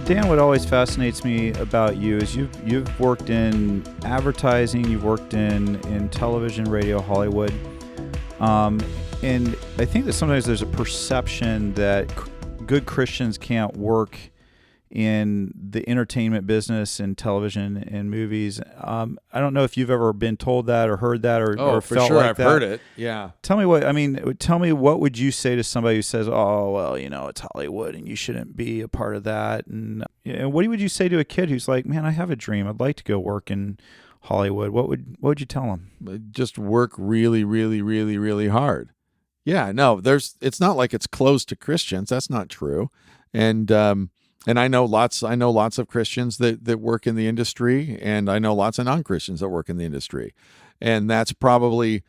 Dan, what always fascinates me about you is you've worked in advertising, you've worked in television, radio, Hollywood, and I think that sometimes there's a perception that good Christians can't work in the entertainment business and television and movies. I don't know if you've ever been told that or heard that or for felt sure, like I've that. heard it. Yeah. Tell me what would you say to somebody who says, "Oh, well, it's Hollywood and you shouldn't be a part of that." And what would you say to a kid who's like, "Man, I have a dream. I'd like to go work in Hollywood." What would you tell them? Just work really, really, really, really hard. Yeah, no, it's not like it's closed to Christians. That's not true. And I know lots of Christians that work in the industry, and I know lots of non-Christians that work in the industry. And that's probably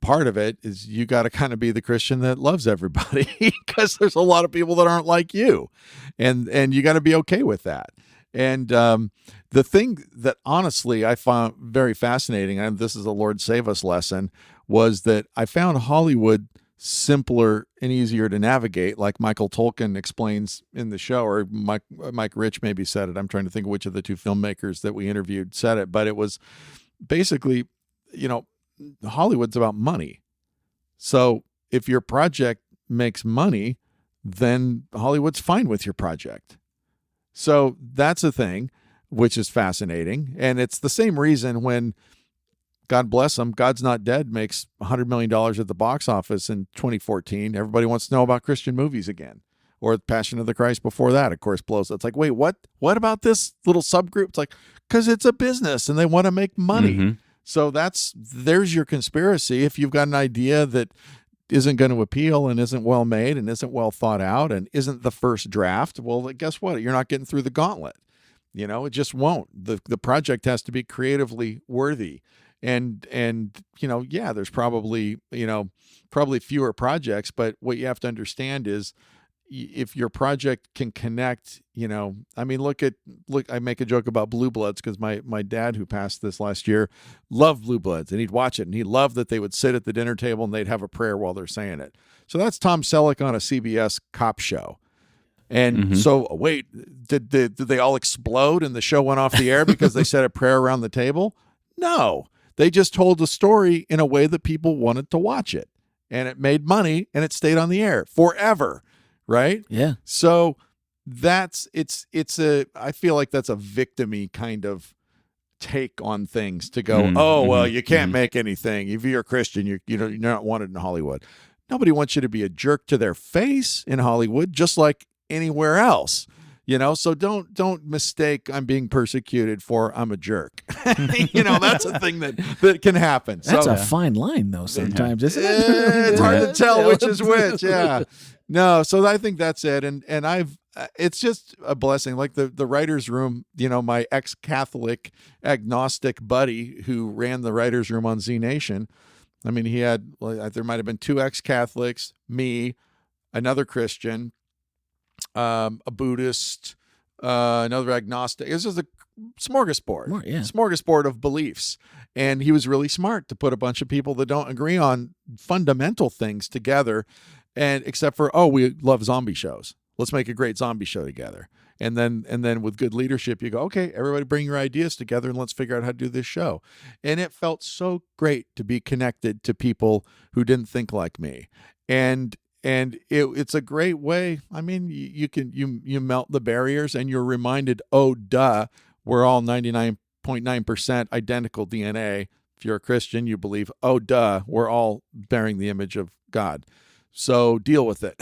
part of it is you got to kind of be the Christian that loves everybody because there's a lot of people that aren't like you. And you got to be okay with that. And the thing that honestly I found very fascinating, and this is a Lord Save Us lesson, was that I found Hollywood simpler and easier to navigate, like Michael Tolkien explains in the show, or Mike Rich maybe said it. I'm trying to think of which of the two filmmakers that we interviewed said it, but it was basically, Hollywood's about money. So if your project makes money, then Hollywood's fine with your project. So that's a thing, which is fascinating. And it's the same reason when, God bless him, God's Not Dead makes $100 million at the box office in 2014. Everybody wants to know about Christian movies again. Or Passion of the Christ before that, of course, blows. It's like, wait, what about this little subgroup? It's like, because it's a business and they want to make money. Mm-hmm. So there's your conspiracy. If you've got an idea that isn't going to appeal and isn't well made and isn't well thought out and isn't the first draft, well, guess what? You're not getting through the gauntlet. It just won't. The project has to be creatively worthy. And there's probably fewer projects, but what you have to understand is if your project can connect, I make a joke about Blue Bloods because my dad, who passed this last year, loved Blue Bloods, and he'd watch it, and he loved that they would sit at the dinner table and they'd have a prayer while they're saying it. So that's Tom Selleck on a CBS cop show. And so, wait, did they all explode and the show went off the air because they said a prayer around the table? No. They just told the story in a way that people wanted to watch it, and it made money, and it stayed on the air forever, right? Yeah. So I feel like that's a victim-y kind of take on things to go, well, you can't make anything. If you're a Christian, you're not wanted in Hollywood. Nobody wants you to be a jerk to their face in Hollywood, just like anywhere else. So don't mistake I'm being persecuted for I'm a jerk. That's a thing that can happen. That's a fine line, though, sometimes, isn't it? It's hard to tell which is which, yeah. No, so I think that's it. And it's just a blessing. Like the writer's room, my ex-Catholic agnostic buddy who ran the writer's room on Z Nation, I mean, he had, there might have been 2 ex-Catholics, me, another Christian, a Buddhist, another agnostic. This is a smorgasbord of beliefs. And he was really smart to put a bunch of people that don't agree on fundamental things together, and except for, we love zombie shows. Let's make a great zombie show together. And then with good leadership, you go, okay, everybody bring your ideas together and let's figure out how to do this show. And it felt so great to be connected to people who didn't think like me. And it's a great way. I mean, you melt the barriers and you're reminded, we're all 99.9% identical DNA. If you're a Christian, you believe, we're all bearing the image of God. So deal with it.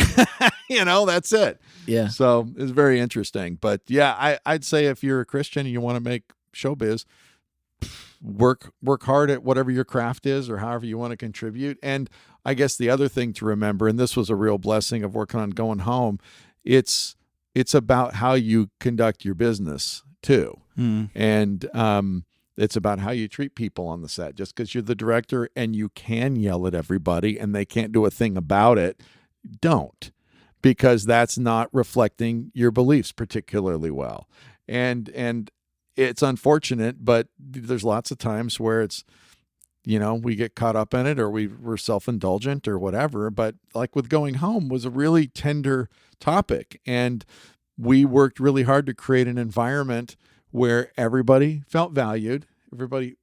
That's it. Yeah. So it's very interesting. But yeah, I'd say if you're a Christian and you want to make showbiz, work hard at whatever your craft is or however you want to contribute. And I guess the other thing to remember, and this was a real blessing of working on Going Home, it's about how you conduct your business too. And it's about how you treat people on the set. Just because you're the director and you can yell at everybody and they can't do a thing about it, don't, because that's not reflecting your beliefs particularly well. And it's unfortunate, but there's lots of times where it's, we get caught up in it or we're self-indulgent or whatever. But like with Going Home was a really tender topic. And we worked really hard to create an environment where everybody felt valued. Everybody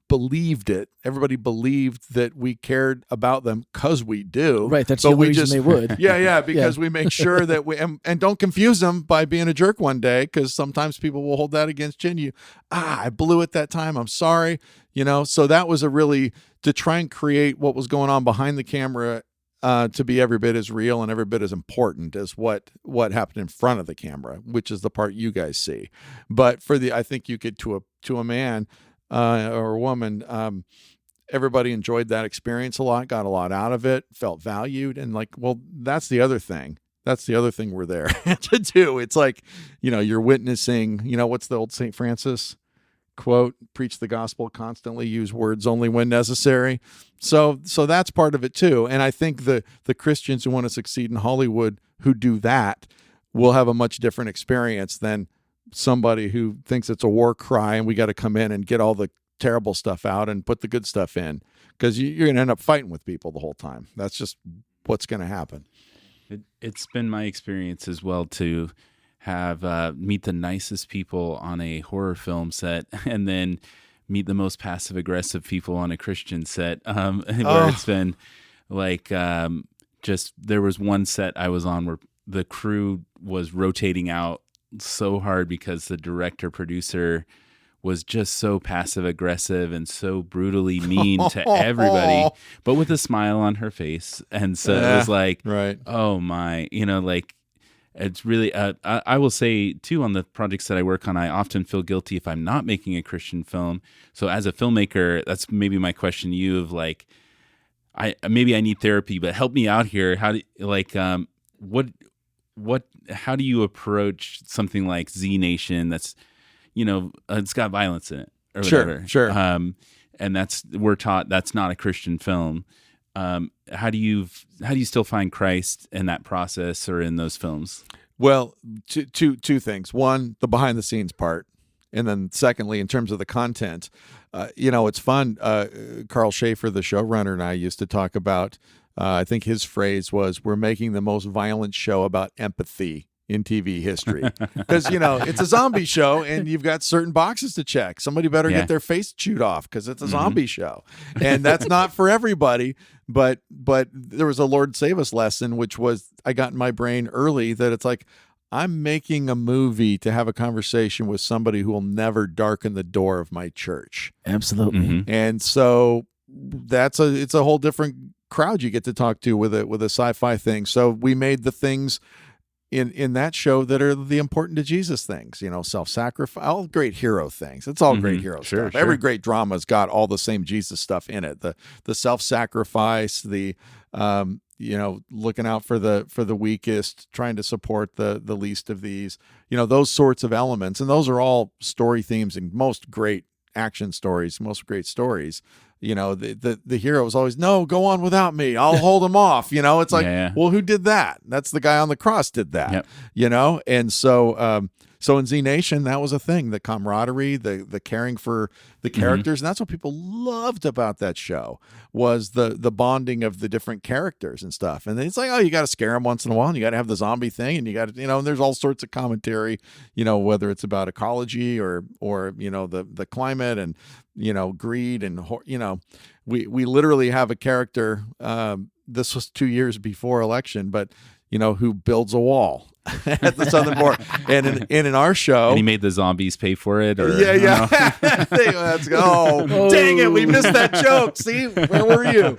believed it. Everybody believed that we cared about them because we do. Right. That's but the only we reason just, they would. Yeah, because we make sure that we, and don't confuse them by being a jerk one day, because sometimes people will hold that against you. And I blew it that time. I'm sorry. So that was to try and create what was going on behind the camera to be every bit as real and every bit as important as what happened in front of the camera, which is the part you guys see. But I think you could, to a man or a woman, everybody enjoyed that experience a lot, got a lot out of it, felt valued, and that's the other thing. That's the other thing we're there to do. It's like, you're witnessing, what's the old St. Francis quote, preach the gospel constantly, use words only when necessary. So that's part of it too. And I think the Christians who want to succeed in Hollywood who do that will have a much different experience than somebody who thinks it's a war cry and we got to come in and get all the terrible stuff out and put the good stuff in, because you're going to end up fighting with people the whole time. That's just what's going to happen. It's been my experience as well to have meet the nicest people on a horror film set and then meet the most passive aggressive people on a Christian set, where it's been like just there was one set I was on where the crew was rotating out so hard because the director producer was just so passive aggressive and so brutally mean to everybody, but with a smile on her face. And so it was like, right. Oh my, it's really, I will say too, on the projects that I work on, I often feel guilty if I'm not making a Christian film. So as a filmmaker, that's maybe my question to you of like, I need therapy, but help me out here. How do how do you approach something like Z Nation that's, it's got violence in it or whatever. Sure. And we're taught that's not a Christian film. How do you still find Christ in that process or in those films? Well, two things. One, the behind the scenes part. And then secondly, in terms of the content, it's fun. Carl Schaefer, the showrunner, and I used to talk about, I think his phrase was, we're making the most violent show about empathy in TV history. Because, it's a zombie show and you've got certain boxes to check. Somebody better get their face chewed off because it's a zombie show. And that's not for everybody. But there was a Lord Save Us lesson, which was, I got in my brain early that it's like, I'm making a movie to have a conversation with somebody who will never darken the door of my church. Absolutely. Mm-hmm. And so it's a whole different crowd you get to talk to with a sci-fi thing. So we made the things in that show that are the important to Jesus things, self-sacrifice, all great hero things. It's all great hero stuff. Sure. Every great drama's got all the same Jesus stuff in it. The self-sacrifice, the looking out for the weakest, trying to support the least of these, those sorts of elements. And those are all story themes in most great action stories, most great stories. The hero is always, no, go on without me. I'll hold him off. It's like, well, who did that? That's the guy on the cross did that, And so in Z Nation, that was a thing, the camaraderie, the caring for the characters. And that's what people loved about that show was the bonding of the different characters and stuff. And it's like, oh, you got to scare them once in a while and you got to have the zombie thing and you got to, and there's all sorts of commentary, whether it's about ecology or the climate and, greed and, we literally have a character, this was 2 years before election, but who builds a wall at the southern border. And in our show, and he made the zombies pay for it. Or, yeah. Let's go. Dang it, we missed that joke. See, where were you?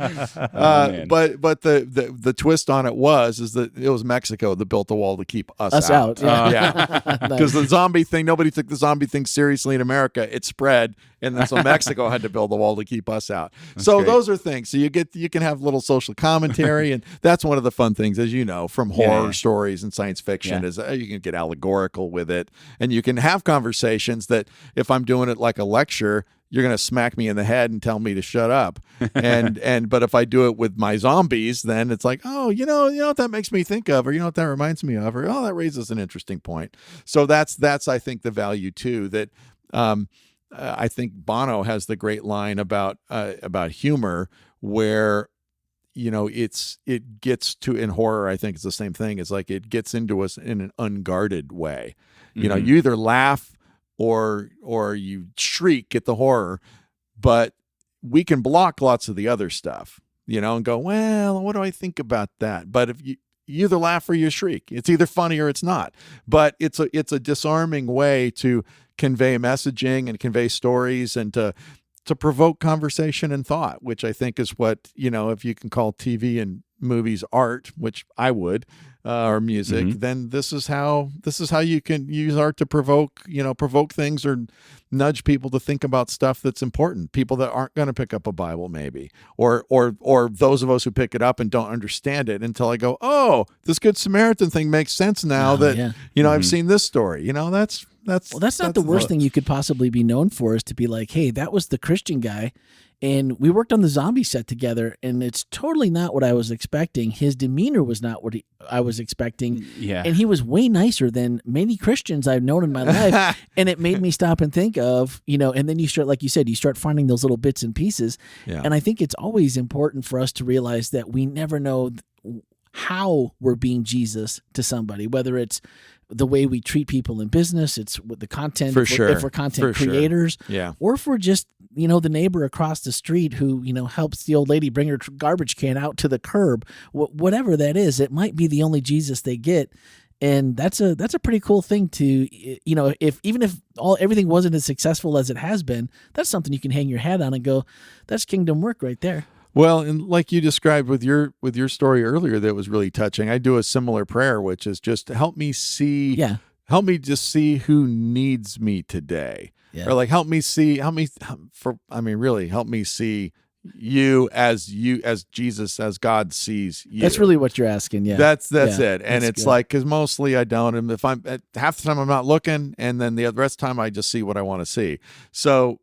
But the twist on it is that it was Mexico that built the wall to keep us out. Yeah. Because the zombie thing, nobody took the zombie thing seriously in America. It spread, and then so Mexico had to build the wall to keep us out. So great. Those are things. So you can have little social commentary, and that's one of the fun things, as you know, from horror stories and science fiction. Is you can get allegorical with it, and you can have conversations that if I'm doing it like a lecture, you're going to smack me in the head and tell me to shut up. But if I do it with my zombies, then it's like, oh, you know what that makes me think of, or what that reminds me of, or oh, that raises an interesting point. So that's I think the value too, that I think Bono has the great line about humor where it gets to, in horror, I think it's the same thing. It's like it gets into us in an unguarded way. You either laugh or you shriek at the horror, but we can block lots of the other stuff, and go, well, what do I think about that? But if you either laugh or you shriek, it's either funny or it's not. But it's a disarming way to convey messaging and convey stories and to provoke conversation and thought, which I think is what, if you can call TV and movies art, which I would, or music, then this is how you can use art to provoke things or nudge people to think about stuff that's important. People that aren't going to pick up a Bible, maybe, or those of us who pick it up and don't understand it until I go, oh, this Good Samaritan thing makes sense now I've seen this story. That's not the worst thing you could possibly be known for, is to be like, hey, that was the Christian guy, and we worked on the zombie set together, and it's totally not what I was expecting. His demeanor was not what I was expecting. Yeah. And he was way nicer than many Christians I've known in my life. And it made me stop and think of, and then you start, like you said, you start finding those little bits and pieces. Yeah. And I think it's always important for us to realize that we never know how we're being Jesus to somebody, whether it's the way we treat people in business, it's with the content, if we're content creators, or if we're just, the neighbor across the street who, helps the old lady bring her garbage can out to the curb, whatever that is, it might be the only Jesus they get. And that's a pretty cool thing to, if everything wasn't as successful as it has been, that's something you can hang your hat on and go, that's kingdom work right there. Well, and like you described with your story earlier, that was really touching. I do a similar prayer, which is just help me see, help me just see who needs me today, or like help me see you as Jesus, as God sees you. That's really what you're asking. Yeah, that's it. And that's it's good. like, because mostly I don't, and if I'm half the time I'm not looking, and then the rest of the time I just see what I want to see. So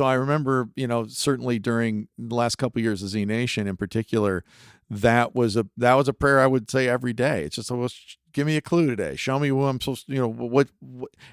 I remember, certainly during the last couple of years of Z Nation in particular, that was a prayer I would say every day. It's just, well, give me a clue today. Show me what I'm supposed to, what,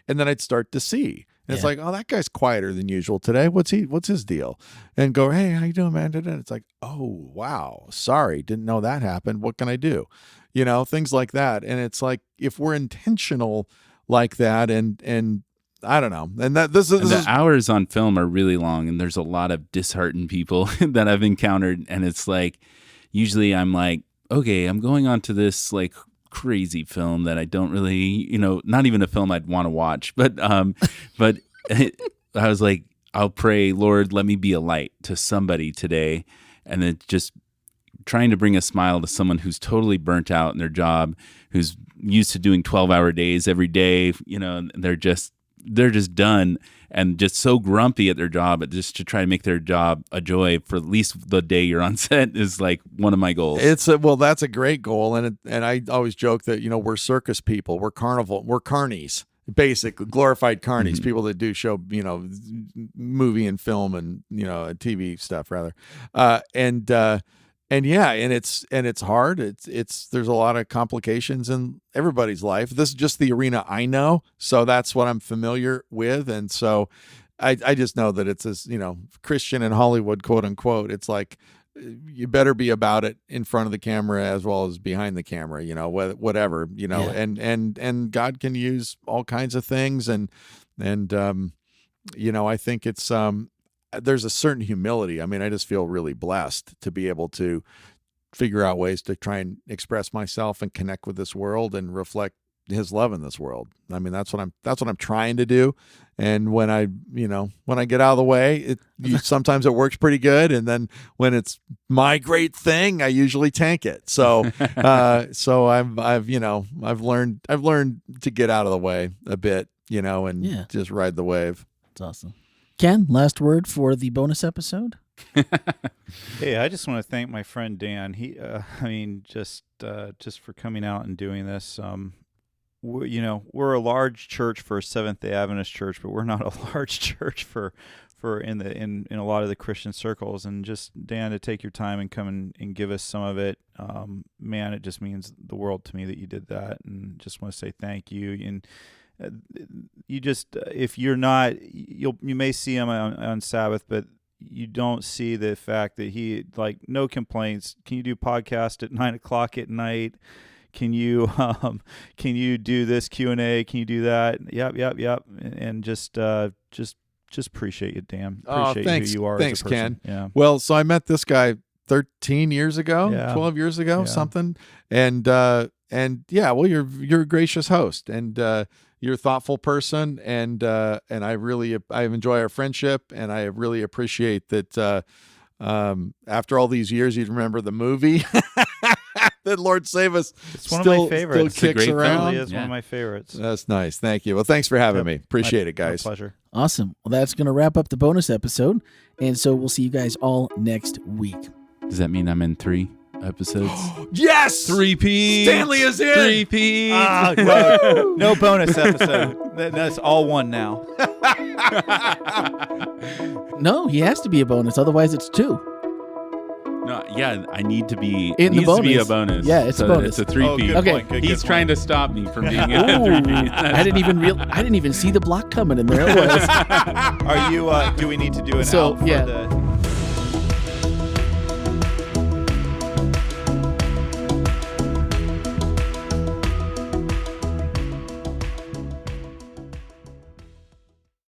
and then I'd start to see. And it's like, oh, that guy's quieter than usual today. What's his deal? And go, hey, how you doing, man? And it's like, oh, wow, sorry, didn't know that happened. What can I do? Things like that. And it's like, if we're intentional like that, and I don't know. And the hours on film are really long, and there's a lot of disheartened people that I've encountered. And it's like, usually I'm like, okay, I'm going on to this like crazy film that I don't really, not even a film I'd want to watch, but I was like, I'll pray, Lord, let me be a light to somebody today. And then just trying to bring a smile to someone who's totally burnt out in their job, who's used to doing 12-hour days every day, and they're just done and just so grumpy at their job, but just to try to make their job a joy for at least the day you're on set is like one of my goals. That's a great goal. And I always joke that, we're circus people, we're carnies, basically glorified carnies, people that do show, movie and film and, TV stuff rather. And it's hard. There's a lot of complications in everybody's life. This is just the arena I know, so that's what I'm familiar with. And so I just know that it's this, Christian in Hollywood, quote unquote. It's like, you better be about it in front of the camera as well as behind the camera, whatever, and God can use all kinds of things. And I think it's, there's a certain humility. I mean, I just feel really blessed to be able to figure out ways to try and express myself and connect with this world and reflect His love in this world. I mean, that's what I'm trying to do. And when I get out of the way, sometimes it works pretty good. And then when it's my great thing, I usually tank it. So, I've learned to get out of the way a bit, and just ride the wave. That's awesome. Ken, last word for the bonus episode? Hey, I just want to thank my friend Dan. He, just for coming out and doing this. We're a large church for a Seventh-day Adventist church, but we're not a large church for in a lot of the Christian circles. And just Dan, to take your time and come and give us some of it, man, it just means the world to me that you did that. And just want to say thank you. And you just, if you're not, you may see him on Sabbath, but you don't see the fact that he, like, no complaints. Can you do podcast at 9:00 at night? Can you do this Q&A? Can you do that? Yep. And just appreciate you, Dan. Appreciate thanks, who you are thanks, as a person. Ken. Yeah. Well, so I met this guy 13 years ago, Yeah. 12 years ago, Yeah. something. And yeah, well, you're a gracious host, and you're a thoughtful person, and I enjoy our friendship, and I really appreciate that. After all these years, you'd remember the movie. That Lord Save Us. It's one of my favorites. Still kicks It around. really is one of my favorites. That's nice. Thank you. Well, thanks for having me. Appreciate it, guys. My pleasure. Awesome. Well, that's going to wrap up the bonus episode. And so we'll see you guys all next week. Does that mean I'm in 3 episodes? Yes! 3P. Stanley is in! 3P. No bonus episode. That's all one now. No, he has to be a bonus. Otherwise, it's 2. No, yeah, I need to be. In the needs to be a bonus. bonus. Yeah, it's a bonus. It's a 3P. Oh, good Okay. point. Good He's point. trying to stop me from being in a 3P. I didn't even see the block coming, and there it was. Are you? Do we need to do an So, out for yeah. the?